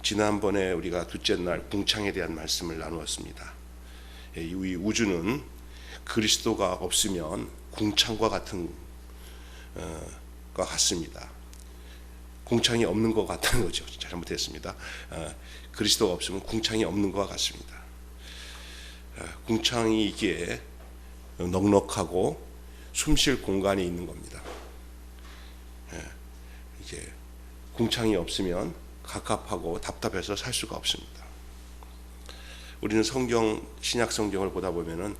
지난번에 우리가 둘째 날 궁창에 대한 말씀을 나누었습니다. 이 우주는 그리스도가 없으면 궁창과 같은 것 같습니다. 궁창이 없는 것 같다는 거죠. 잘못했습니다. 그리스도가 없으면 궁창이 없는 것 같습니다. 궁창이 이기에 넉넉하고 숨쉴 공간이 있는 겁니다. 이게 궁창이 없으면 갑갑하고 답답해서 살 수가 없습니다. 우리는 신약 성경을 보다 보면은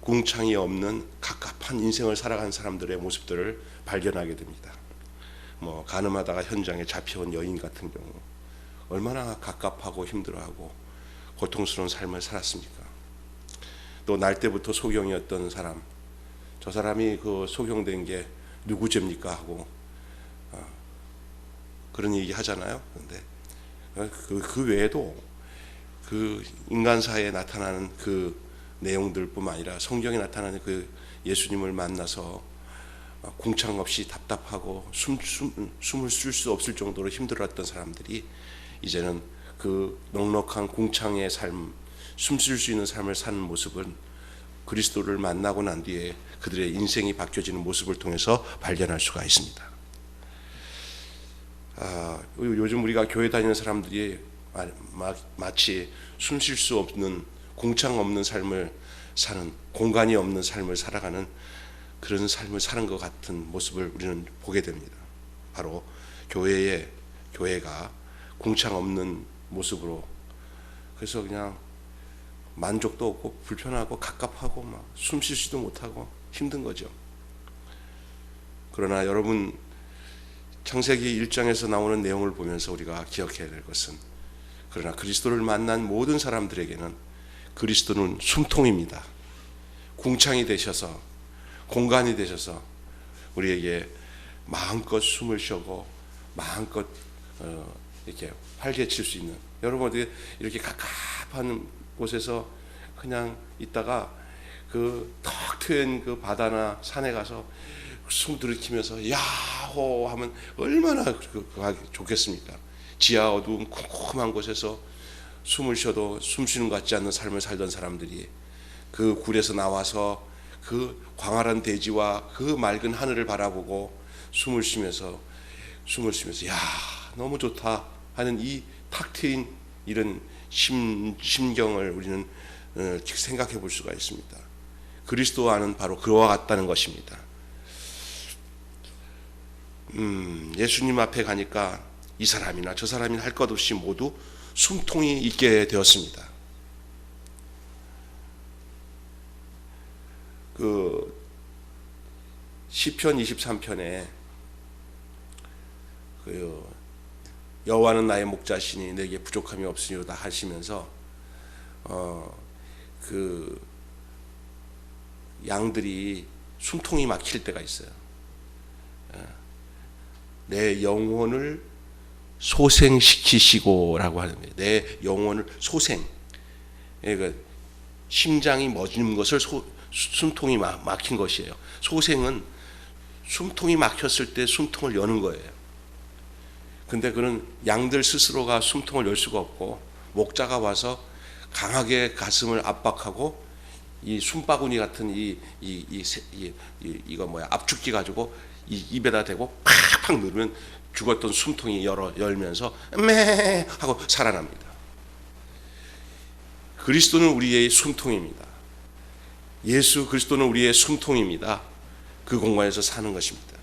궁창이 없는 갑갑한 인생을 살아가는 사람들의 모습들을 발견하게 됩니다. 가늠하다가 현장에 잡혀온 여인 같은 경우 얼마나 갑갑하고 힘들어하고 고통스러운 삶을 살았습니까? 또 날 때부터 소경이었던 사람, 저 사람이 그 소경된 게 누구 죄입니까 하고 그런 얘기 하잖아요. 그런데 그 외에도 그 인간사에 나타나는 그 내용들뿐만 아니라 성경에 나타나는 그 예수님을 만나서 궁창 없이 답답하고 숨을 쉴 수 없을 정도로 힘들었던 사람들이 이제는 그 넉넉한 궁창의 삶, 숨 쉴 수 있는 삶을 사는 모습은 그리스도를 만나고 난 뒤에 그들의 인생이 바뀌어지는 모습을 통해서 발견할 수가 있습니다. 요즘 우리가 교회 다니는 사람들이 마치 숨 쉴 수 없는 궁창 없는 삶을 사는, 공간이 없는 삶을 살아가는 그런 삶을 사는 것 같은 모습을 우리는 보게 됩니다. 바로 교회가 궁창 없는 모습으로, 그래서 그냥 만족도 없고 불편하고 갑갑하고 막 숨 쉬지도 못하고 힘든 거죠. 그러나 여러분, 창세기 1장에서 나오는 내용을 보면서 우리가 기억해야 될 것은, 그러나 그리스도를 만난 모든 사람들에게는 그리스도는 숨통입니다. 궁창이 되셔서, 공간이 되셔서 우리에게 마음껏 숨을 쉬고 마음껏 이렇게 활개칠 수 있는, 여러분 어떻게 이렇게 갑갑한 곳에서 그냥 있다가 그 턱 트인 그 바다나 산에 가서 숨 들이키면서 야호 하면 얼마나 좋겠습니까? 지하 어두운 컴컴한 곳에서 숨을 쉬어도 숨 쉬는 것 같지 않는 삶을 살던 사람들이 그 굴에서 나와서 그 광활한 대지와 그 맑은 하늘을 바라보고 숨을 쉬면서 야 너무 좋다 하는 이 탁 트인 이런 심경을 우리는 생각해 볼 수가 있습니다. 그리스도와는 바로 그와 같다는 것입니다. 예수님 앞에 가니까 이 사람이나 저 사람이나 할 것 없이 모두 숨통이 있게 되었습니다. 그 시편 23편에 그 여호와는 나의 목자시니 내게 부족함이 없으리로다 하시면서 그 양들이 숨통이 막힐 때가 있어요. 내 영혼을 소생시키시고라고 하는 거예요. 내 영혼을 소생. 그러니까 심장이 멎는 것을 숨통이 막힌 것이에요. 소생은 숨통이 막혔을 때 숨통을 여는 거예요. 근데 그는 양들 스스로가 숨통을 열 수가 없고 목자가 와서 강하게 가슴을 압박하고 이 숨바구니 같은 압축기 가지고 이 입에다 대고 팍팍 누르면 죽었던 숨통이 열면서 매 하고 살아납니다. 그리스도는 우리의 숨통입니다. 예수 그리스도는 우리의 숨통입니다. 그 공간에서 사는 것입니다.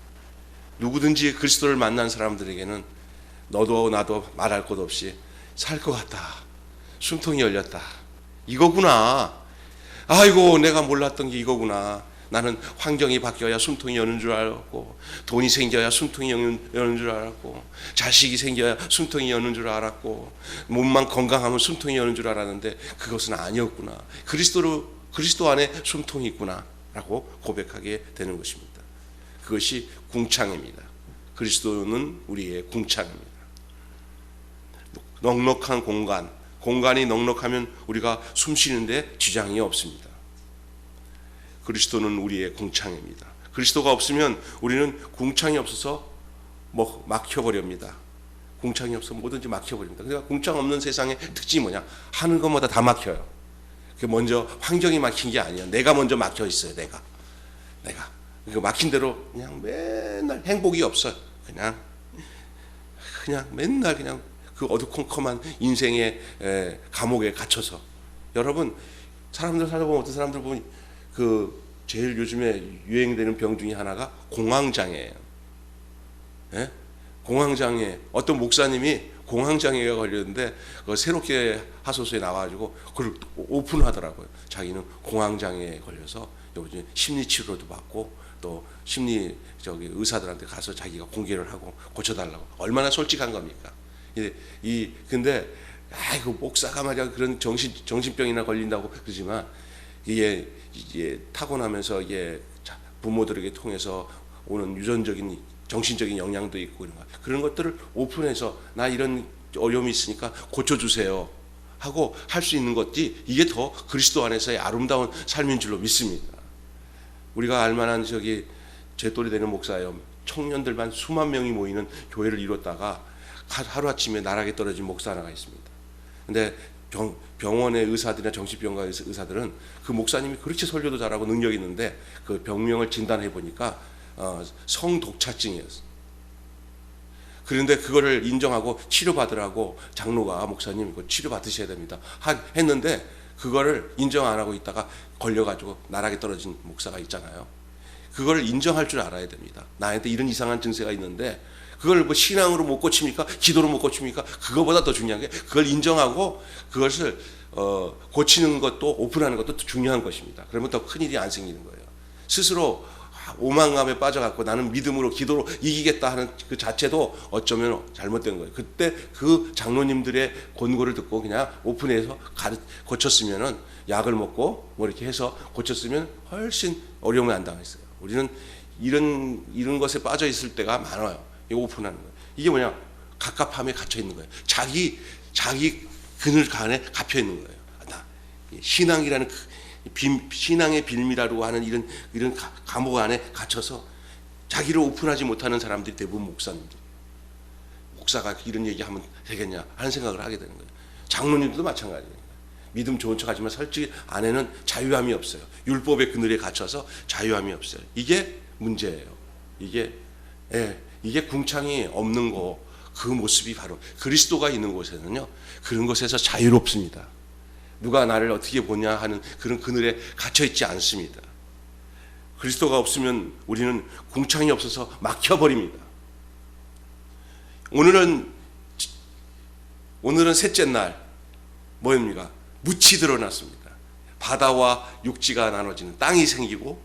누구든지 그리스도를 만난 사람들에게는 너도 나도 말할 것 없이 살 것 같다. 숨통이 열렸다. 이거구나. 아이고 내가 몰랐던 게 이거구나. 나는 환경이 바뀌어야 숨통이 여는 줄 알았고, 돈이 생겨야 숨통이 여는 줄 알았고, 자식이 생겨야 숨통이 여는 줄 알았고, 몸만 건강하면 숨통이 여는 줄 알았는데 그것은 아니었구나. 그리스도 안에 숨통이 있구나 라고 고백하게 되는 것입니다. 그것이 궁창입니다. 그리스도는 우리의 궁창입니다. 넉넉한 공간이 넉넉하면 우리가 숨 쉬는데 지장이 없습니다. 그리스도는 우리의 궁창입니다. 그리스도가 없으면 우리는 궁창이 없어서 막혀버립니다. 공창이 없으면 뭐든지 막혀버립니다. 그러니까 공창 없는 세상의 특징이 뭐냐? 하는 것마다 다 막혀요. 그 먼저 환경이 막힌 게 아니야. 내가 먼저 막혀 있어요. 내가 그 막힌 대로 그냥 맨날 행복이 없어요. 그냥 맨날 그냥 그 어두컴컴한 인생의 감옥에 갇혀서. 여러분, 사람들 살아보면 어떤 사람들 보면 그 제일 요즘에 유행되는 병 중에 하나가 공황장애예요. 예? 공황장애. 어떤 목사님이 공황장애가 걸렸는데 새롭게 하소서에 나와가지고 그걸 오픈하더라고요. 자기는 공황장애에 걸려서 요즘 심리치료도 받고 또 심리 의사들한테 가서 자기가 공개를 하고 고쳐달라고. 얼마나 솔직한 겁니까? 근데 아이고 목사가 말이야 그런 정신병이나 걸린다고 그러지만 이게 타고나면서 이게 부모들에게 통해서 오는 유전적인 정신적인 영향도 있고 그런 것들을 오픈해서 나 이런 어려움이 있으니까 고쳐주세요 하고 할 수 있는 것이 이게 더 그리스도 안에서의 아름다운 삶인 줄로 믿습니다. 우리가 알만한 제 또래 되는 목사예요. 청년들만 수만 명이 모이는 교회를 이뤘다가 하루아침에 나락에 떨어진 목사 하나가 있습니다. 근데 병원의 의사들이나 정신병과 의사들은 그 목사님이 그렇게 설교도 잘하고 능력이 있는데 그 병명을 진단해 보니까 성독차증이었어요. 그런데 그거를 인정하고 치료받으라고 장로가 목사님 이거 치료받으셔야 됩니다 했는데 그거를 인정 안 하고 있다가 걸려가지고 나락에 떨어진 목사가 있잖아요. 그걸 인정할 줄 알아야 됩니다. 나한테 이런 이상한 증세가 있는데 그걸 뭐 신앙으로 못 고칩니까? 기도로 못 고칩니까? 그거보다 더 중요한 게 그걸 인정하고 그것을 고치는 것도 오픈하는 것도 중요한 것입니다. 그러면 더 큰일이 안 생기는 거예요. 스스로 오만감에 빠져갖고 나는 믿음으로 기도로 이기겠다 하는 그 자체도 어쩌면 잘못된 거예요. 그때 그 장로님들의 권고를 듣고 그냥 오픈해서 고쳤으면은 약을 먹고 뭐 이렇게 해서 고쳤으면 훨씬 어려움을 안 당했어요. 우리는 이런 것에 빠져 있을 때가 많아요. 이거 오픈하는 거예요. 이게 뭐냐? 갑갑함에 갇혀 있는 거예요. 자기 그늘 간에 갇혀 있는 거예요. 신앙이라는 신앙의 빌미라고 하는 이런 감옥 안에 갇혀서 자기를 오픈하지 못하는 사람들이 대부분 목사님들. 목사가 이런 얘기하면 되겠냐 하는 생각을 하게 되는 거예요. 장로님들도 마찬가지예요. 믿음 좋은 척하지만 솔직히 안에는 자유함이 없어요. 율법의 그늘에 갇혀서 자유함이 없어요. 이게 문제예요. 이게 궁창이 없는 거, 그 모습이 바로 그리스도가 있는 곳에는요 그런 것에서 자유롭습니다. 누가 나를 어떻게 보냐 하는 그런 그늘에 갇혀 있지 않습니다. 그리스도가 없으면 우리는 궁창이 없어서 막혀버립니다. 오늘은 셋째 날 뭐입니까? 묻이 드러났습니다. 바다와 육지가 나눠지는 땅이 생기고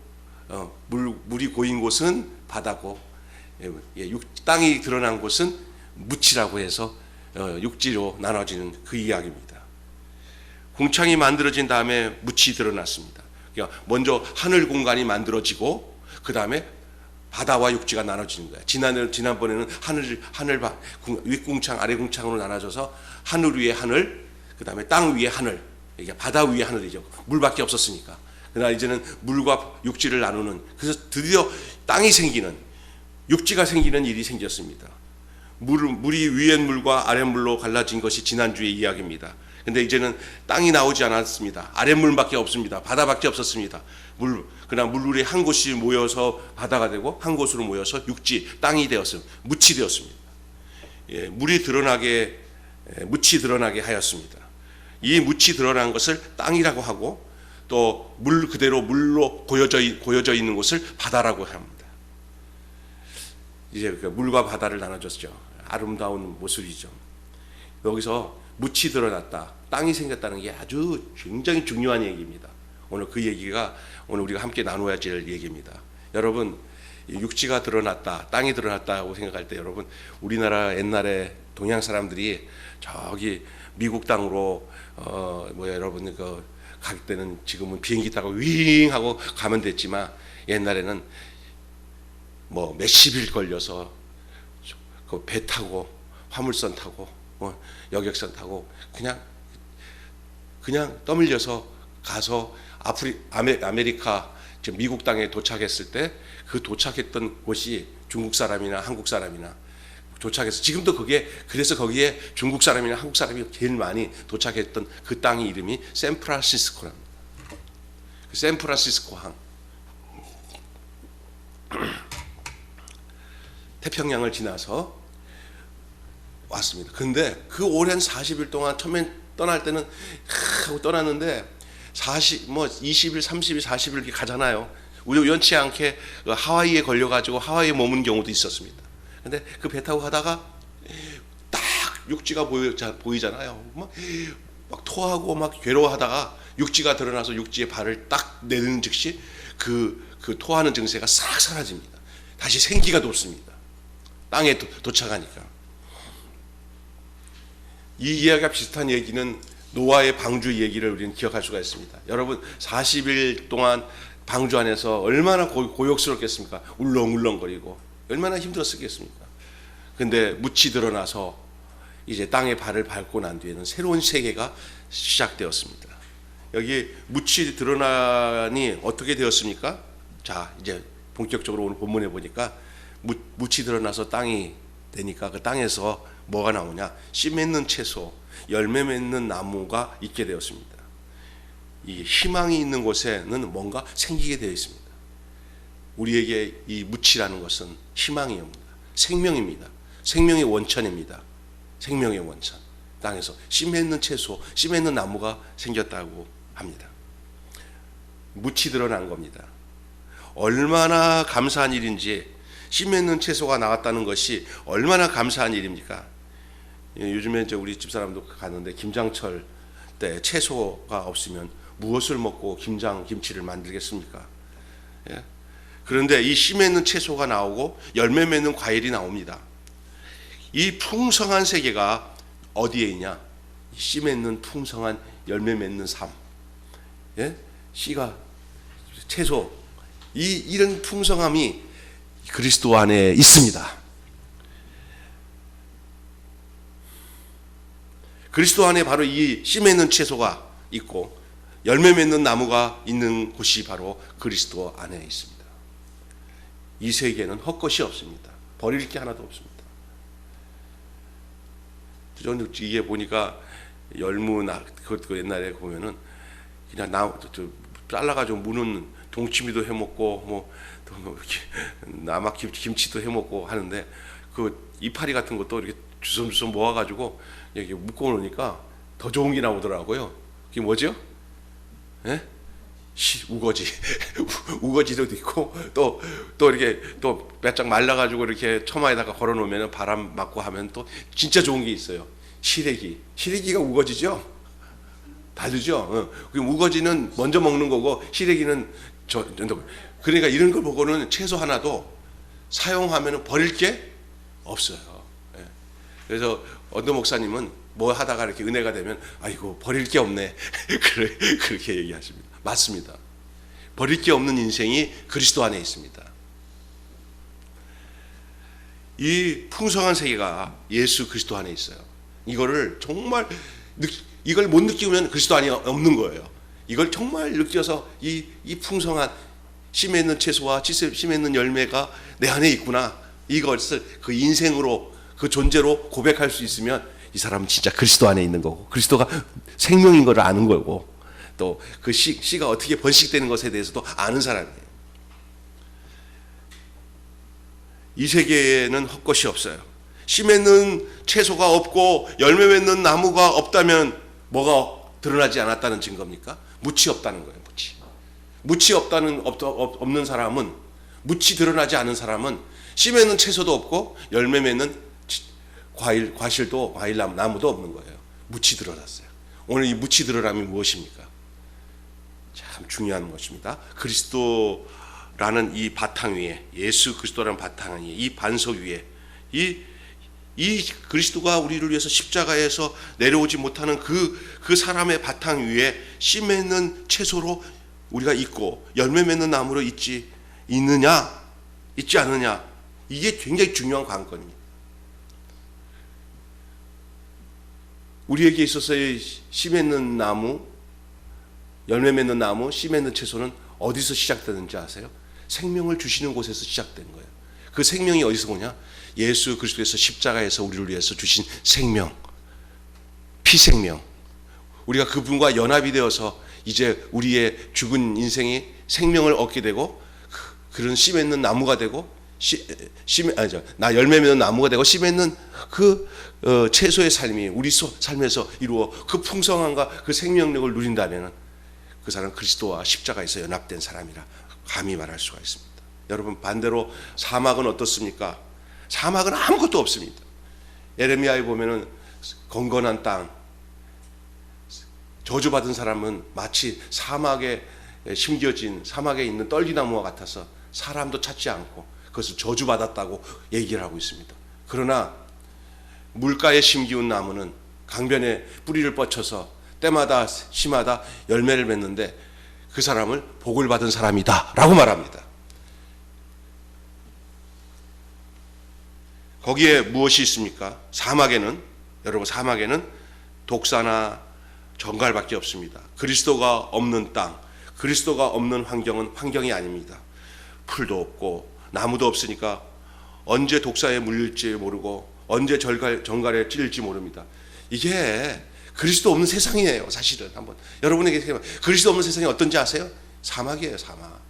물이 고인 곳은 바다고 땅이 드러난 곳은 묻이라고 해서 육지로 나눠지는 그 이야기입니다. 궁창이 만들어진 다음에 묻이 드러났습니다. 그러니까 먼저 하늘 공간이 만들어지고 그 다음에 바다와 육지가 나눠지는 거예요. 지난번에는 윗궁창, 아래궁창으로 나눠져서 하늘 위에 하늘, 그 다음에 땅 위에 하늘, 이게 바다 위에 하늘이죠. 물밖에 없었으니까. 그러나 이제는 물과 육지를 나누는, 그래서 드디어 땅이 생기는, 육지가 생기는 일이 생겼습니다. 물이 위의 물과 아랫물로 갈라진 것이 지난주의 이야기입니다. 근데 이제는 땅이 나오지 않았습니다. 아랫물밖에 없습니다. 바다밖에 없었습니다. 그러나 물이 한 곳이 모여서 바다가 되고 한 곳으로 모여서 육지, 땅이 되었습니다. 묻이 되었습니다. 묻이 드러나게 하였습니다. 이 묻이 드러난 것을 땅이라고 하고 또 물 그대로 물로 고여져 있는 곳을 바다라고 합니다. 이제 물과 바다를 나눠줬죠. 아름다운 모습이죠. 여기서 묻이 드러났다, 땅이 생겼다는 게 아주 굉장히 중요한 얘기입니다. 오늘 그 얘기가 오늘 우리가 함께 나누어야 될 얘기입니다. 여러분, 육지가 드러났다, 땅이 드러났다고 생각할 때 여러분, 우리나라 옛날에 동양 사람들이 저기 미국 땅으로 여러분 갈 때는 지금은 비행기 타고 윙 하고 가면 됐지만 옛날에는 뭐 몇십일 걸려서 그 배 타고 화물선 타고 여객선 타고 그냥 떠밀려서 가서 아메리카 지금 미국 땅에 도착했을 때 그 도착했던 곳이 중국 사람이나 한국 사람이나 도착해서 지금도 그게 그래서 거기에 중국 사람이나 한국 사람이 제일 많이 도착했던 그 땅의 이름이 샌프란시스코랍니다. 그 샌프란시스코 항. 태평양을 지나서 왔습니다. 근데 그 오랜 40일 동안 처음엔 떠날 때는 하고 떠났는데 20일, 30일, 40일 이렇게 가잖아요. 우연치 않게 하와이에 걸려가지고 하와이에 머문 경우도 있었습니다. 근데 그 배 타고 가다가 딱 육지가 보이잖아요. 막 토하고 막 괴로워하다가 육지가 드러나서 육지에 발을 딱 내리는 즉시 그 토하는 증세가 싹 사라집니다. 다시 생기가 돋습니다. 땅에 도착하니까. 이 이야기가 비슷한 얘기는 노아의 방주 얘기를 우리는 기억할 수가 있습니다. 여러분 40일 동안 방주 안에서 얼마나 고역스럽겠습니까? 울렁울렁거리고 얼마나 힘들었겠습니까? 근데 묻이 드러나서 이제 땅에 발을 밟고 난 뒤에는 새로운 세계가 시작되었습니다. 여기 묻이 드러나니 어떻게 되었습니까? 자, 이제 본격적으로 오늘 본문에 보니까 묻이 드러나서 땅이 되니까 그 땅에서 뭐가 나오냐? 씨 맺는 채소, 열매 맺는 나무가 있게 되었습니다. 이 희망이 있는 곳에는 뭔가 생기게 되어 있습니다. 우리에게 이 묻이라는 것은 희망이옵니다. 생명입니다. 생명의 원천입니다. 생명의 원천. 땅에서 씨 맺는 채소, 씨 맺는 나무가 생겼다고 합니다. 묻이 드러난 겁니다. 얼마나 감사한 일인지, 씨 맺는 채소가 나왔다는 것이 얼마나 감사한 일입니까? 요즘에 이제 우리 집사람도 가는데 김장철 때 채소가 없으면 무엇을 먹고 김치를 만들겠습니까? 예? 그런데 이 씨 맺는 채소가 나오고 열매 맺는 과일이 나옵니다. 이 풍성한 세계가 어디에 있냐? 씨 맺는 풍성한 열매 맺는 삶. 예? 씨가 채소 이런 풍성함이 그리스도 안에 있습니다. 그리스도 안에 바로 이 씨 맺는 채소가 있고 열매 맺는 나무가 있는 곳이 바로 그리스도 안에 있습니다. 이 세계는 헛것이 없습니다. 버릴 게 하나도 없습니다. 저는 이게 보니까 그 옛날에 보면은 그냥 잘라가지고 무는 동치미도 해먹고 남아 김치도 해먹고 하는데 그 이파리 같은 것도 이렇게 주섬주섬 모아가지고 이렇게 묶어놓으니까 더 좋은 게 나오더라고요. 그게 뭐죠? 예? 우거지. 우거지도 있고 또 이렇게 또 바짝 말라가지고 이렇게 처마에다가 걸어놓으면 바람 맞고 하면 또 진짜 좋은 게 있어요. 시래기가 우거지죠? 다르죠? 우거지는 먼저 먹는 거고 시래기는 그러니까 이런 걸 보고는 채소 하나도 사용하면 버릴 게 없어요. 예. 그래서 어느 목사님은 뭐 하다가 이렇게 은혜가 되면 아이고 버릴 게 없네 그렇게 얘기하십니다. 맞습니다. 버릴 게 없는 인생이 그리스도 안에 있습니다. 이 풍성한 세계가 예수 그리스도 안에 있어요. 이거를 정말 이걸 못 느끼면 그리스도 안에 없는 거예요. 이걸 정말 느껴서 이 풍성한 씨 맺는 채소와 씨 맺는 열매가 내 안에 있구나. 이것을 그 인생으로 그 존재로 고백할 수 있으면 이 사람은 진짜 그리스도 안에 있는 거고 그리스도가 생명인 걸 아는 거고 또 그 씨가 어떻게 번식되는 것에 대해서도 아는 사람이에요. 이 세계에는 헛것이 없어요. 씨 맺는 채소가 없고 열매 맺는 나무가 없다면 뭐가 드러나지 않았다는 증거입니까? 묻이 없다는 거예요. 묻이 없는 사람은, 묻이 드러나지 않은 사람은 씨 맺는 채소도 없고 열매 맺는 과실도 나무도 없는 거예요. 묻이 드러났어요. 오늘 이 묻이 드러남이 무엇입니까? 참 중요한 것입니다. 그리스도라는 이 바탕 위에, 예수 그리스도라는 바탕 위에, 이 반석 위에 이 그리스도가 우리를 위해서 십자가에서 내려오지 못하는 그 사람의 바탕 위에 씨 맺는 채소로 우리가 있고 열매 맺는 나무로 있지 않느냐, 이게 굉장히 중요한 관건입니다. 우리에게 있어서의 씨 맺는 나무, 열매 맺는 나무, 씨 맺는 채소는 어디서 시작되는지 아세요? 생명을 주시는 곳에서 시작된 거예요. 그 생명이 어디서 오냐? 예수 그리스도께서 십자가에서 우리를 위해서 주신 생명, 피생명. 우리가 그분과 연합이 되어서 이제 우리의 죽은 인생이 생명을 얻게 되고 그런 씨 맺는 나무가 되고 열매 맺는 나무가 되고 씨 맺는 그 채소의 삶이 우리 삶에서 이루어 그 풍성함과 그 생명력을 누린다면 그 사람은 그리스도와 십자가에서 연합된 사람이라 감히 말할 수가 있습니다. 여러분, 반대로 사막은 어떻습니까? 사막은 아무것도 없습니다. 예레미야에 보면은 건건한 땅, 저주받은 사람은 마치 사막에 심겨진 사막에 있는 떨기나무와 같아서 사람도 찾지 않고 그것을 저주받았다고 얘기를 하고 있습니다. 그러나 물가에 심기운 나무는 강변에 뿌리를 뻗쳐서 때마다 시마다 열매를 맺는데 그 사람을 복을 받은 사람이다 라고 말합니다. 거기에 무엇이 있습니까? 사막에는, 여러분, 사막에는 독사나 정갈밖에 없습니다. 그리스도가 없는 땅, 그리스도가 없는 환경은 환경이 아닙니다. 풀도 없고 나무도 없으니까 언제 독사에 물릴지 모르고 언제 정갈에 찔릴지 모릅니다. 이게 그리스도 없는 세상이에요. 사실은 한번 여러분에게 그리스도 없는 세상이 어떤지 아세요? 사막이에요. 사막.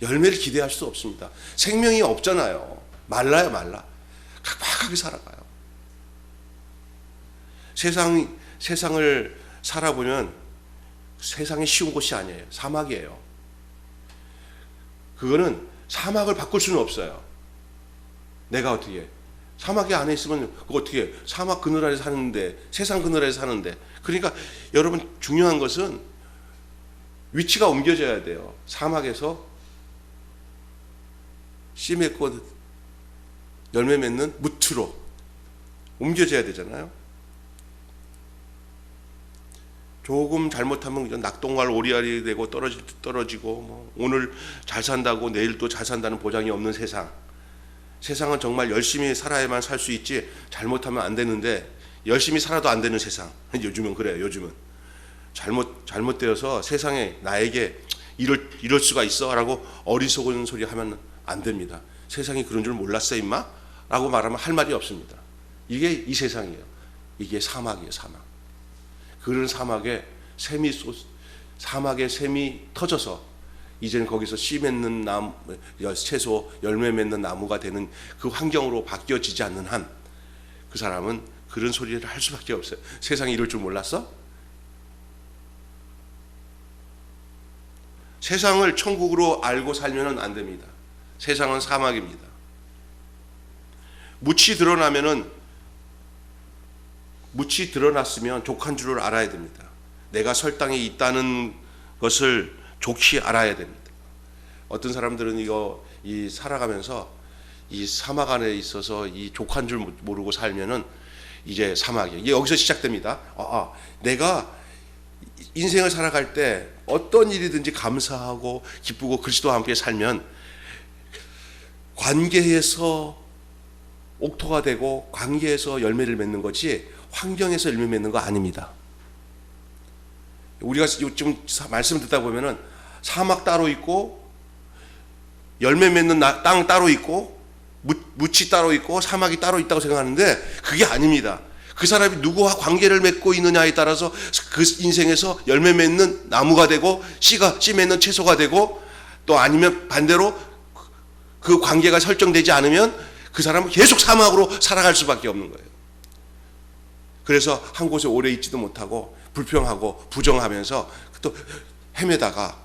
열매를 기대할 수 없습니다. 생명이 없잖아요. 말라요. 말라. 각박하게 살아가요. 세상을 살아보면 세상이 쉬운 곳이 아니에요. 사막이에요. 그거는 사막을 바꿀 수는 없어요. 내가 어떻게 사막에 안에 있으면 그거 어떻게 해? 사막 그늘 아래 사는데, 세상 그늘 아래 사는데. 그러니까 여러분, 중요한 것은 위치가 옮겨져야 돼요. 사막에서 씨 맺고 열매 맺는 무트로 옮겨져야 되잖아요. 조금 잘못하면 그냥 낙동강 오리알이 되고 떨어지고 뭐 오늘 잘 산다고 내일 또 잘 산다는 보장이 없는 세상. 세상은 정말 열심히 살아야만 살 수 있지 잘못하면 안 되는데 열심히 살아도 안 되는 세상. 요즘은 그래요. 요즘은 잘못되어서 세상에 나에게 이럴 수가 있어 라고 어리석은 소리 하면 안 됩니다. 세상이 그런 줄 몰랐어 임마? 라고 말하면 할 말이 없습니다. 이게 이 세상이에요. 이게 사막이에요. 사막. 그런 사막에 샘이 터져서 이제는 거기서 씨 맺는 나무, 채소, 열매 맺는 나무가 되는 그 환경으로 바뀌어지지 않는 한 그 사람은 그런 소리를 할 수밖에 없어요. 세상이 이럴 줄 몰랐어? 세상을 천국으로 알고 살면 안 됩니다. 세상은 사막입니다. 묻이 드러났으면 족한 줄을 알아야 됩니다. 내가 설 땅에 있다는 것을 족히 알아야 됩니다. 어떤 사람들은 살아가면서 이 사막 안에 있어서 이 족한 줄 모르고 살면은 이제 사막이에요. 이게 여기서 시작됩니다. 내가 인생을 살아갈 때 어떤 일이든지 감사하고 기쁘고 그리스도와 함께 살면 관계에서 옥토가 되고 관계에서 열매를 맺는 거지 환경에서 열매 맺는 거 아닙니다. 우리가 지금 말씀 듣다 보면은 사막 따로 있고 열매 맺는 땅 따로 있고 묻이 따로 있고 사막이 따로 있다고 생각하는데 그게 아닙니다. 그 사람이 누구와 관계를 맺고 있느냐에 따라서 그 인생에서 열매 맺는 나무가 되고 씨 맺는 채소가 되고 또 아니면 반대로 그 관계가 설정되지 않으면 그 사람은 계속 사막으로 살아갈 수밖에 없는 거예요. 그래서 한 곳에 오래 있지도 못하고 불평하고 부정하면서 또 헤매다가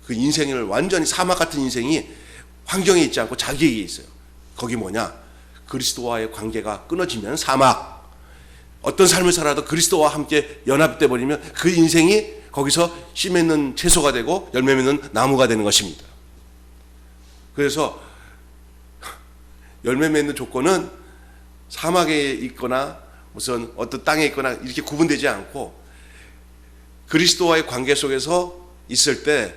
그 인생을 완전히 사막 같은 인생이 환경에 있지 않고 자기에게 있어요. 거기 뭐냐? 그리스도와의 관계가 끊어지면 사막. 어떤 삶을 살아도 그리스도와 함께 연합돼 버리면 그 인생이 거기서 씨 맺는 채소가 되고 열매 맺는 나무가 되는 것입니다. 그래서 열매 맺는 조건은 사막에 있거나 무슨 어떤 땅에 있거나 이렇게 구분되지 않고 그리스도와의 관계 속에서 있을 때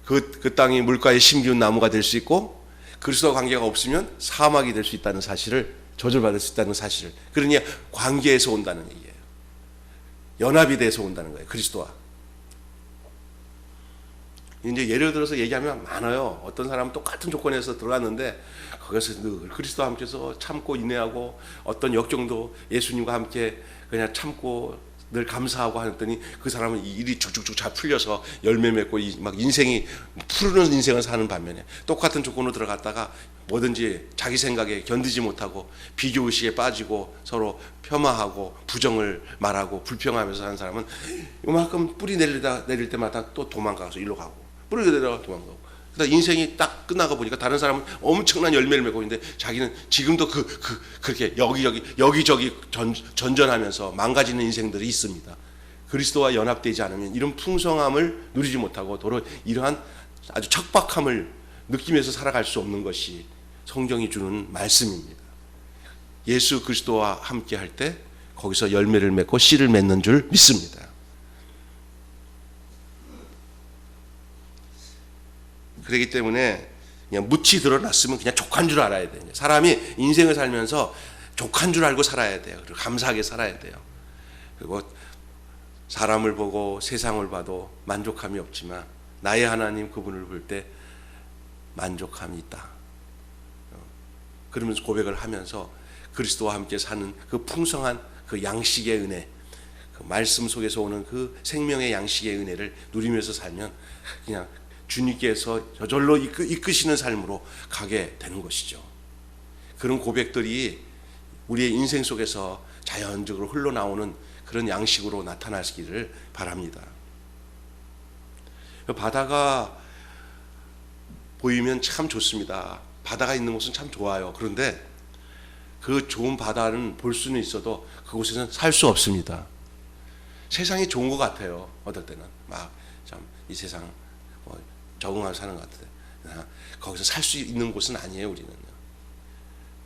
그 땅이 물가에 심기운 나무가 될 수 있고 그리스도와 관계가 없으면 사막이 될 수 있다는 사실을, 저주받을 수 있다는 사실을. 그러니 관계에서 온다는 얘기예요. 연합이 돼서 온다는 거예요. 그리스도와. 이제 예를 들어서 얘기하면 많아요. 어떤 사람은 똑같은 조건에서 들어갔는데 거기서 늘 그리스도와 함께서 참고 인내하고 어떤 역경도 예수님과 함께 그냥 참고 늘 감사하고 하더니 그 사람은 일이 쭉쭉쭉 잘 풀려서 열매 맺고 막 인생이 푸르는 인생을 사는 반면에 똑같은 조건으로 들어갔다가 뭐든지 자기 생각에 견디지 못하고 비교의식에 빠지고 서로 폄하하고 부정을 말하고 불평하면서 사는 사람은 이만큼 뿌리 내릴 때마다 또 도망가서 일로 가고 뿌리 내려가 도망가고 그러다 인생이 딱 끝나가 보니까 다른 사람은 엄청난 열매를 맺고 있는데 자기는 지금도 그렇게 여기저기 전전하면서 망가지는 인생들이 있습니다. 그리스도와 연합되지 않으면 이런 풍성함을 누리지 못하고 도로 이러한 아주 척박함을 느끼면서 살아갈 수 없는 것이 성경이 주는 말씀입니다. 예수 그리스도와 함께 할 때 거기서 열매를 맺고 씨를 맺는 줄 믿습니다. 그렇기 때문에 그냥 묻히 드러났으면 그냥 족한 줄 알아야 돼요. 사람이 인생을 살면서 족한 줄 알고 살아야 돼요. 그리고 감사하게 살아야 돼요. 그리고 사람을 보고 세상을 봐도 만족함이 없지만 나의 하나님 그분을 볼 때 만족함이 있다. 그러면서 고백을 하면서 그리스도와 함께 사는 그 풍성한 그 양식의 은혜, 그 말씀 속에서 오는 그 생명의 양식의 은혜를 누리면서 살면 그냥 주님께서 저절로 이끄시는 삶으로 가게 되는 것이죠. 그런 고백들이 우리의 인생 속에서 자연적으로 흘러나오는 그런 양식으로 나타나시기를 바랍니다. 바다가 보이면 참 좋습니다. 바다가 있는 곳은 참 좋아요. 그런데 그 좋은 바다는 볼 수는 있어도 그곳에는 살 수 없습니다. 세상이 좋은 것 같아요. 어떨 때는 막 참 이 세상 적응하고 사는 것 같아요. 거기서 살 수 있는 곳은 아니에요. 우리는요.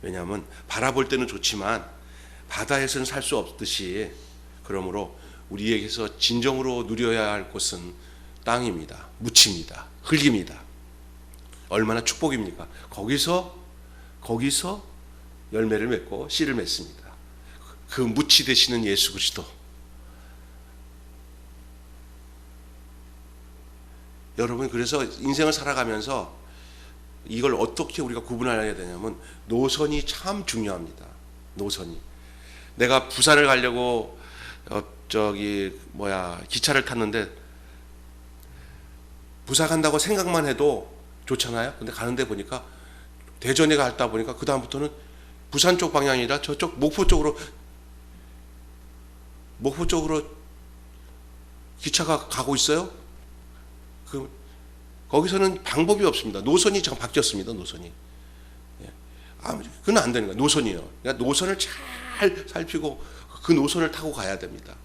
왜냐하면 바라볼 때는 좋지만 바다에서는 살 수 없듯이 그러므로 우리에게서 진정으로 누려야 할 곳은 땅입니다. 묻힙니다. 흙입니다. 얼마나 축복입니까? 거기서 열매를 맺고 씨를 맺습니다. 그 묻이 되시는 예수 그리스도. 여러분 그래서 인생을 살아가면서 이걸 어떻게 우리가 구분해야 되냐면 노선이 참 중요합니다. 노선이. 내가 부산을 가려고 기차를 탔는데 부산 간다고 생각만 해도 좋잖아요. 근데 가는데 보니까 대전에 갔다 보니까 그 다음부터는 부산 쪽 방향이 아니라 저쪽 목포 쪽으로 기차가 가고 있어요. 거기서는 방법이 없습니다. 노선이 참 바뀌었습니다. 노선이. 그건 안 되는 거예요. 노선이요. 그러니까 노선을 잘 살피고 그 노선을 타고 가야 됩니다.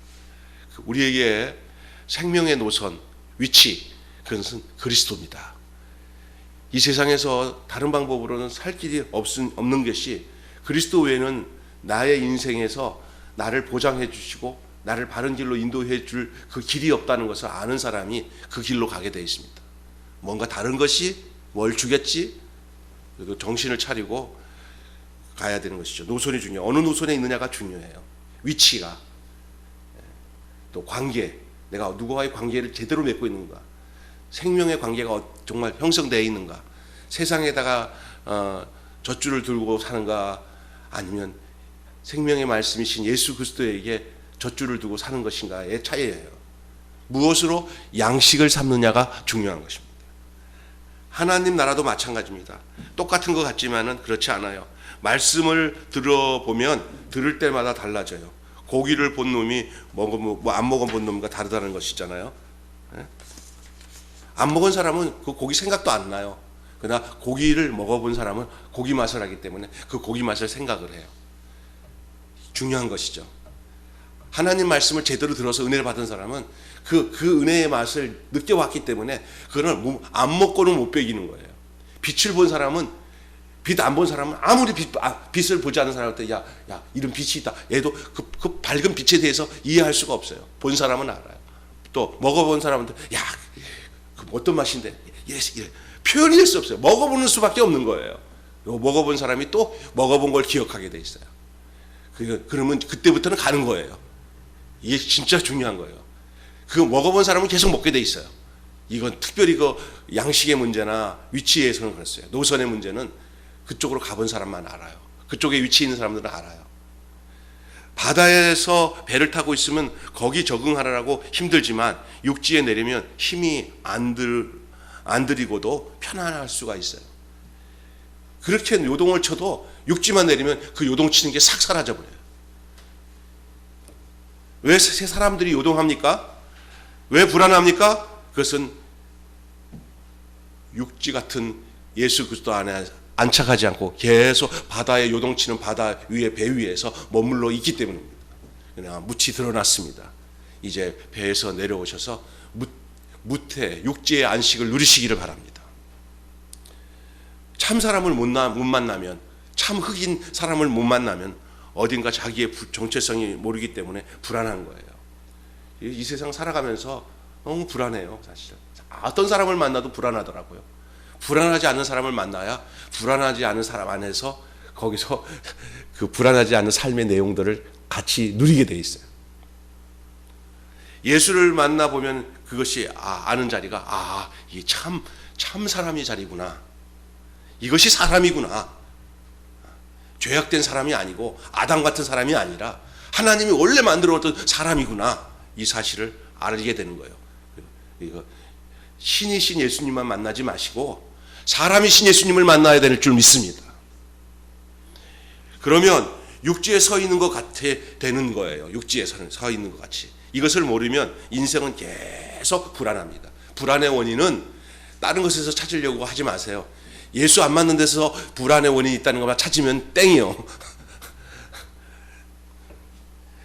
우리에게 생명의 노선, 위치, 그것은 그리스도입니다. 이 세상에서 다른 방법으로는 살 길이 없는 것이 그리스도 외에는 나의 인생에서 나를 보장해 주시고 나를 바른 길로 인도해 줄 그 길이 없다는 것을 아는 사람이 그 길로 가게 되어 있습니다. 뭔가 다른 것이 뭘 주겠지? 그리고 정신을 차리고 가야 되는 것이죠. 노선이 중요해요. 어느 노선에 있느냐가 중요해요. 위치가. 또 관계. 내가 누구와의 관계를 제대로 맺고 있는가. 생명의 관계가 정말 형성되어 있는가. 세상에다가 젖줄을 들고 사는가 아니면 생명의 말씀이신 예수 그리스도에게 젖줄을 두고 사는 것인가의 차이예요. 무엇으로 양식을 삼느냐가 중요한 것입니다. 하나님 나라도 마찬가지입니다. 똑같은 것 같지만은 그렇지 않아요. 말씀을 들어보면 들을 때마다 달라져요. 고기를 본 놈이 안 먹어본 놈과 다르다는 것이잖아요. 안 먹은 사람은 그 고기 생각도 안 나요. 그러나 고기를 먹어본 사람은 고기 맛을 하기 때문에 그 고기 맛을 생각을 해요. 중요한 것이죠. 하나님 말씀을 제대로 들어서 은혜를 받은 사람은 그 은혜의 맛을 느껴왔기 때문에 그걸 안 먹고는 못 배기는 거예요. 빛을 본 사람은 빛 안 본 사람은 아무리 빛을 보지 않은 사람한테 야 이런 빛이 있다. 얘도 그 밝은 빛에 대해서 이해할 수가 없어요. 본 사람은 알아요. 또 먹어본 사람한테 그 어떤 맛인데 표현이 될 수 없어요. 먹어보는 수밖에 없는 거예요. 먹어본 사람이 또 먹어본 걸 기억하게 돼 있어요. 그러면 그때부터는 가는 거예요. 이게 진짜 중요한 거예요. 그거 먹어본 사람은 계속 먹게 돼 있어요. 이건 특별히 그 양식의 문제나 위치에서는 그랬어요. 노선의 문제는 그쪽으로 가본 사람만 알아요. 그쪽에 위치 있는 사람들은 알아요. 바다에서 배를 타고 있으면 거기 적응하라고 힘들지만 육지에 내리면 힘이 안 들이고도 편안할 수가 있어요. 그렇게 요동을 쳐도 육지만 내리면 그 요동치는 게 싹 사라져 버려요. 왜 사람들이 요동합니까? 왜 불안합니까? 그것은 육지 같은 예수 그리스도 안에 안착하지 않고 계속 바다에 요동치는 바다 위에 배 위에서 머물러 있기 때문입니다. 그냥 묻이 드러났습니다. 이제 배에서 내려오셔서 무태 육지의 안식을 누리시기를 바랍니다. 참 사람을 못 만나면, 참 흑인 사람을 못 만나면 어딘가 자기의 정체성이 모르기 때문에 불안한 거예요. 이 세상 살아가면서 너무 불안해요, 사실은. 어떤 사람을 만나도 불안하더라고요. 불안하지 않은 사람을 만나야 불안하지 않은 사람 안에서 거기서 그 불안하지 않은 삶의 내용들을 같이 누리게 돼 있어요. 예수를 만나보면 그것이 아는 자리가 이게 참 사람이 자리구나. 이것이 사람이구나. 죄악된 사람이 아니고 아담 같은 사람이 아니라 하나님이 원래 만들어놓던 사람이구나. 이 사실을 알게 되는 거예요. 이거 신이신 예수님만 만나지 마시고 사람이신 예수님을 만나야 될 줄 믿습니다. 그러면 육지에 서 있는 것 같아 되는 거예요. 육지에 서 있는 것 같이. 이것을 모르면 인생은 계속 불안합니다. 불안의 원인은 다른 것에서 찾으려고 하지 마세요. 예수 안 맞는 데서 불안의 원인이 있다는 것만 찾으면 땡이요.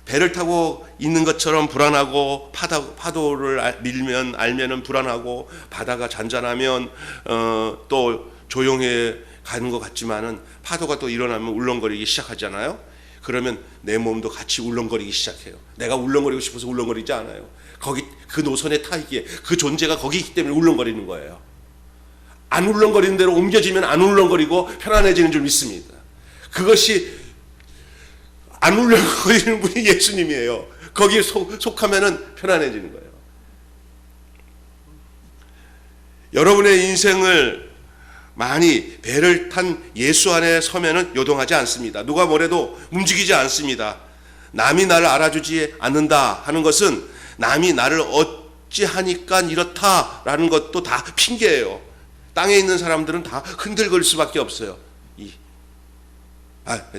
배를 타고 있는 것처럼 불안하고 파도를 알면은 불안하고 바다가 잔잔하면 또 조용해 가는 것 같지만은 파도가 또 일어나면 울렁거리기 시작하잖아요. 그러면 내 몸도 같이 울렁거리기 시작해요. 내가 울렁거리고 싶어서 울렁거리지 않아요. 거기 그 노선에 타 있기에 그 존재가 거기 있기 때문에 울렁거리는 거예요. 안 울렁거리는 대로 옮겨지면 안 울렁거리고 편안해지는 줄 믿습니다. 그것이 안 울렁거리는 분이 예수님이에요. 거기에 속하면은 편안해지는 거예요. 여러분의 인생을 많이 배를 탄 예수 안에 서면은 요동하지 않습니다. 누가 뭐래도 움직이지 않습니다. 남이 나를 알아주지 않는다 하는 것은 남이 나를 어찌하니까 이렇다라는 것도 다 핑계예요. 땅에 있는 사람들은 다 흔들거릴 수밖에 없어요.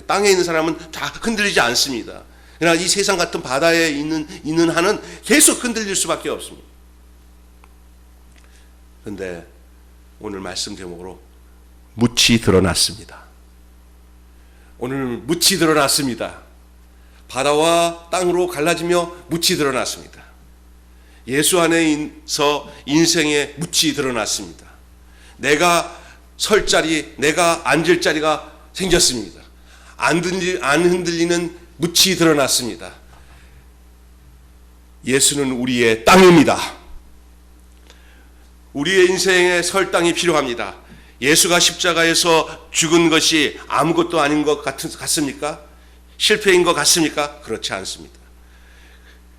땅에 있는 사람은 다 흔들리지 않습니다. 그러나 이 세상 같은 바다에 있는 한은 계속 흔들릴 수밖에 없습니다. 그런데 오늘 말씀 제목으로 묻이 드러났습니다. 오늘 묻이 드러났습니다. 바다와 땅으로 갈라지며 묻이 드러났습니다. 예수 안에서 인생의 묻이 드러났습니다. 내가 설 자리, 내가 앉을 자리가 생겼습니다. 안 흔들리는 묻이 드러났습니다. 예수는 우리의 땅입니다. 우리의 인생에 설 땅이 필요합니다. 예수가 십자가에서 죽은 것이 아무것도 아닌 것 같습니까? 실패인 것 같습니까? 그렇지 않습니다.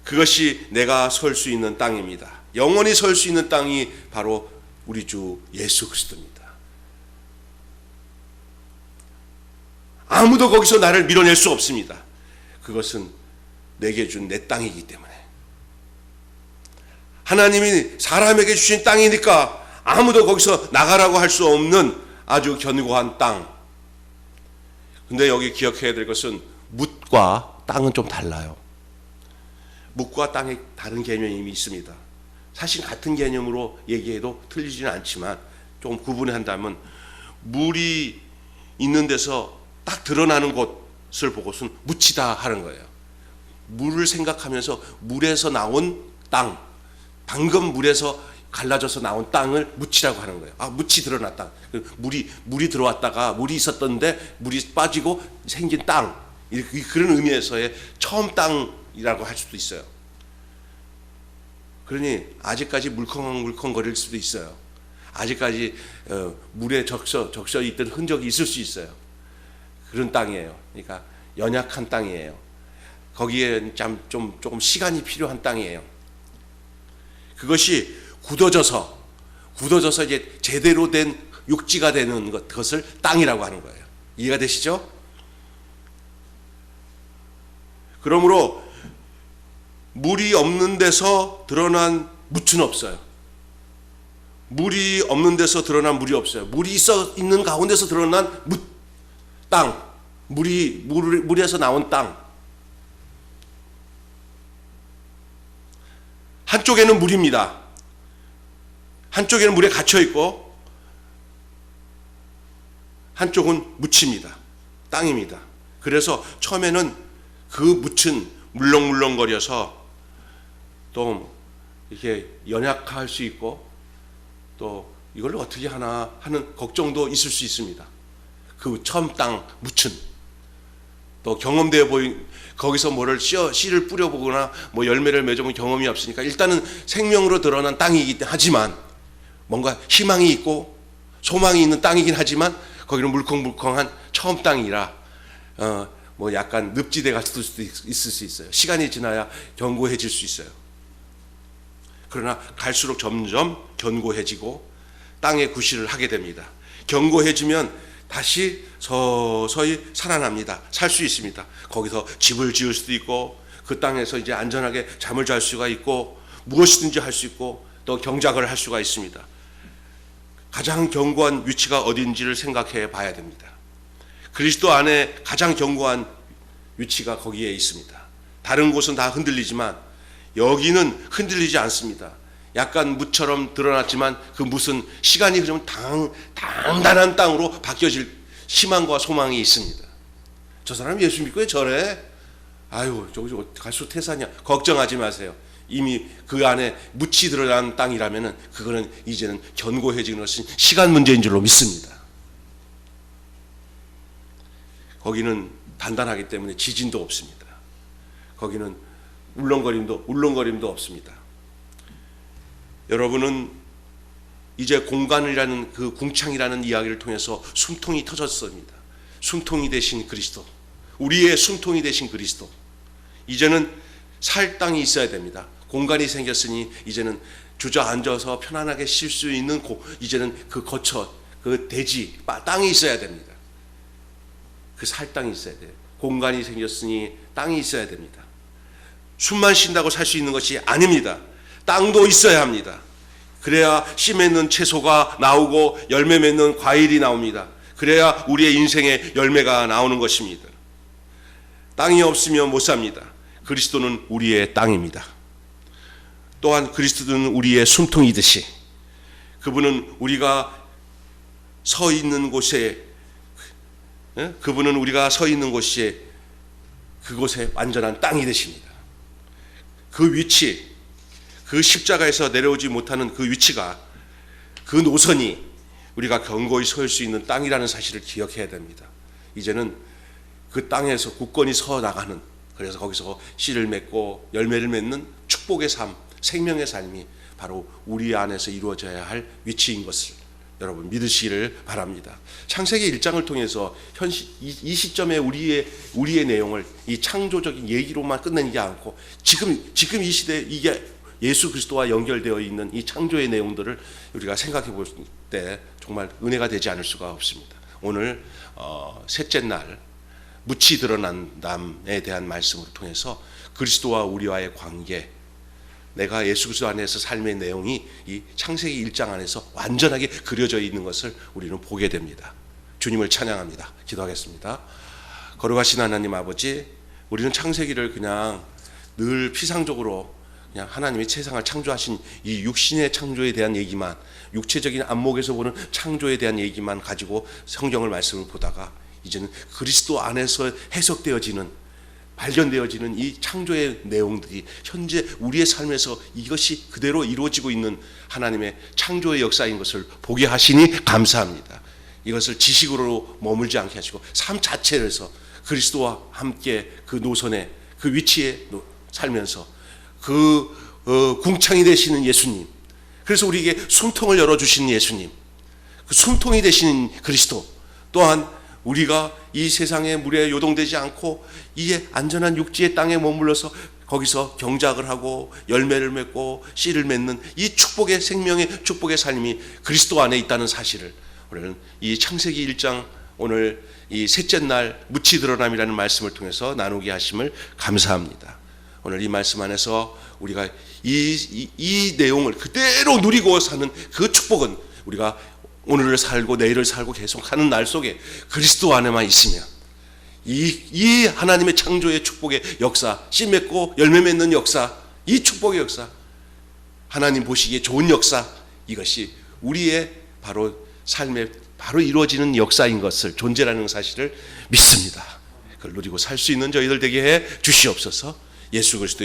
그것이 내가 설 수 있는 땅입니다. 영원히 설 수 있는 땅이 바로 우리 주 예수 그리스도입니다. 아무도 거기서 나를 밀어낼 수 없습니다. 그것은 내게 준 내 땅이기 때문에. 하나님이 사람에게 주신 땅이니까 아무도 거기서 나가라고 할 수 없는 아주 견고한 땅. 근데 여기 기억해야 될 것은 묻과 땅은 좀 달라요. 묻과 땅에 다른 개념이 있습니다. 사실 같은 개념으로 얘기해도 틀리지는 않지만 조금 구분한다면 물이 있는 데서 딱 드러나는 곳을 보고선 묻이다 하는 거예요. 물을 생각하면서 물에서 나온 땅, 방금 물에서 갈라져서 나온 땅을 묻이라고 하는 거예요. 묻이 드러났다. 물이 들어왔다가 물이 있었던데 물이 빠지고 생긴 땅, 그런 의미에서의 처음 땅이라고 할 수도 있어요. 그러니 아직까지 물컹물컹거릴 수도 있어요. 아직까지 물에 적셔 있던 흔적이 있을 수 있어요. 그런 땅이에요. 그러니까 연약한 땅이에요. 거기에 조금 시간이 필요한 땅이에요. 그것이 굳어져서 이제 제대로 된 육지가 되는 그것을 땅이라고 하는 거예요. 이해가 되시죠? 그러므로 물이 없는 데서 드러난 묻은 없어요. 물이 없는 데서 드러난 물이 없어요. 물이 있는 가운데서 드러난 땅, 물에서 나온 땅. 한쪽에는 물입니다. 한쪽에는 물에 갇혀 있고 한쪽은 묻힙니다. 땅입니다. 그래서 처음에는 그 묻은 물렁물렁거려서 또 이렇게 연약할 수 있고 또 이걸 어떻게 하나 하는 걱정도 있을 수 있습니다. 그 처음 땅 묻힌 또 경험되어 보인 거기서 뭐를 씨를 뿌려보거나 뭐 열매를 맺어본 경험이 없으니까 일단은 생명으로 드러난 땅이긴 하지만 뭔가 희망이 있고 소망이 있는 땅이긴 하지만 거기는 물컹물컹한 처음 땅이라 뭐 약간 늪지대가 있을 수 있어요. 시간이 지나야 견고해질 수 있어요. 그러나 갈수록 점점 견고해지고 땅에 구실을 하게 됩니다. 견고해지면 다시 서서히 살아납니다. 살 수 있습니다. 거기서 집을 지을 수도 있고 그 땅에서 이제 안전하게 잠을 잘 수가 있고 무엇이든지 할 수 있고 또 경작을 할 수가 있습니다. 가장 견고한 위치가 어딘지를 생각해 봐야 됩니다. 그리스도 안에 가장 견고한 위치가 거기에 있습니다. 다른 곳은 다 흔들리지만 여기는 흔들리지 않습니다. 약간 묻처럼 드러났지만 그 묻은 시간이 흐르면 단단한 땅으로 바뀌어질 희망과 소망이 있습니다. 저 사람 예수 믿고 왜 저래? 아유 저기 갈수록 태산이야. 걱정하지 마세요. 이미 그 안에 묻이 들어간 땅이라면은 그거는 이제는 견고해지는 것은 시간 문제인 줄로 믿습니다. 거기는 단단하기 때문에 지진도 없습니다. 거기는 울렁거림도 없습니다. 여러분은 이제 공간이라는 그 궁창이라는 이야기를 통해서 숨통이 터졌습니다. 숨통이 되신 그리스도, 우리의 숨통이 되신 그리스도. 이제는 살 땅이 있어야 됩니다. 공간이 생겼으니 이제는 주저앉아서 편안하게 쉴 수 있는 이제는 그 거처, 그 대지, 땅이 있어야 됩니다. 그 살 땅이 있어야 돼요. 공간이 생겼으니 땅이 있어야 됩니다. 숨만 쉰다고 살 수 있는 것이 아닙니다. 땅도 있어야 합니다. 그래야 씨 맺는 채소가 나오고 열매 맺는 과일이 나옵니다. 그래야 우리의 인생의 열매가 나오는 것입니다. 땅이 없으면 못 삽니다. 그리스도는 우리의 땅입니다. 또한 그리스도는 우리의 숨통이듯이 그분은 우리가 서 있는 곳에 그곳에 완전한 땅이 되십니다. 그 위치, 그 십자가에서 내려오지 못하는 그 위치가, 그 노선이 우리가 견고히 설 수 있는 땅이라는 사실을 기억해야 됩니다. 이제는 그 땅에서 굳건히 서 나가는, 그래서 거기서 씨를 맺고 열매를 맺는 축복의 삶, 생명의 삶이 바로 우리 안에서 이루어져야 할 위치인 것을 여러분 믿으시기를 바랍니다. 창세기 1장을 통해서 이 시점에 우리의 내용을 이 창조적인 얘기로만 끝내지 않고 지금 이 시대에 이게 예수 그리스도와 연결되어 있는 이 창조의 내용들을 우리가 생각해 볼 때 정말 은혜가 되지 않을 수가 없습니다. 오늘 셋째 날 묻이 드러난담에 대한 말씀을 통해서 그리스도와 우리와의 관계, 내가 예수 그리스도 안에서 삶의 내용이 이 창세기 1장 안에서 완전하게 그려져 있는 것을 우리는 보게 됩니다. 주님을 찬양합니다. 기도하겠습니다. 거룩하신 하나님 아버지, 우리는 창세기를 그냥 늘 피상적으로 그냥 하나님이 세상을 창조하신 이 육신의 창조에 대한 얘기만, 육체적인 안목에서 보는 창조에 대한 얘기만 가지고 성경을 말씀을 보다가 이제는 그리스도 안에서 해석되어지는, 발견되어지는 이 창조의 내용들이 현재 우리의 삶에서 이것이 그대로 이루어지고 있는 하나님의 창조의 역사인 것을 보게 하시니 감사합니다. 이것을 지식으로 머물지 않게 하시고 삶 자체에서 그리스도와 함께 그 노선에, 그 위치에 살면서 그 궁창이 되시는 예수님, 그래서 우리에게 숨통을 열어주신 예수님, 그 숨통이 되시는 그리스도, 또한 우리가 이 세상의 물에 요동되지 않고 이에 안전한 육지의 땅에 머물러서 거기서 경작을 하고 열매를 맺고 씨를 맺는 이 축복의 생명의 축복의 삶이 그리스도 안에 있다는 사실을 우리는 이 창세기 1장 오늘 이 셋째 날 묻히 드러남이라는 말씀을 통해서 나누게 하심을 감사합니다. 오늘 이 말씀 안에서 우리가 이 내용을 그대로 누리고 사는 그 축복은 우리가 오늘을 살고 내일을 살고 계속 하는 날 속에 그리스도 안에만 있으면 이 하나님의 창조의 축복의 역사, 씨 맺고 열매 맺는 역사, 이 축복의 역사, 하나님 보시기에 좋은 역사, 이것이 우리의 바로 삶에 바로 이루어지는 역사인 것을, 존재라는 사실을 믿습니다. 그걸 누리고 살 수 있는 저희들 되게 해 주시옵소서. 예수 그리스도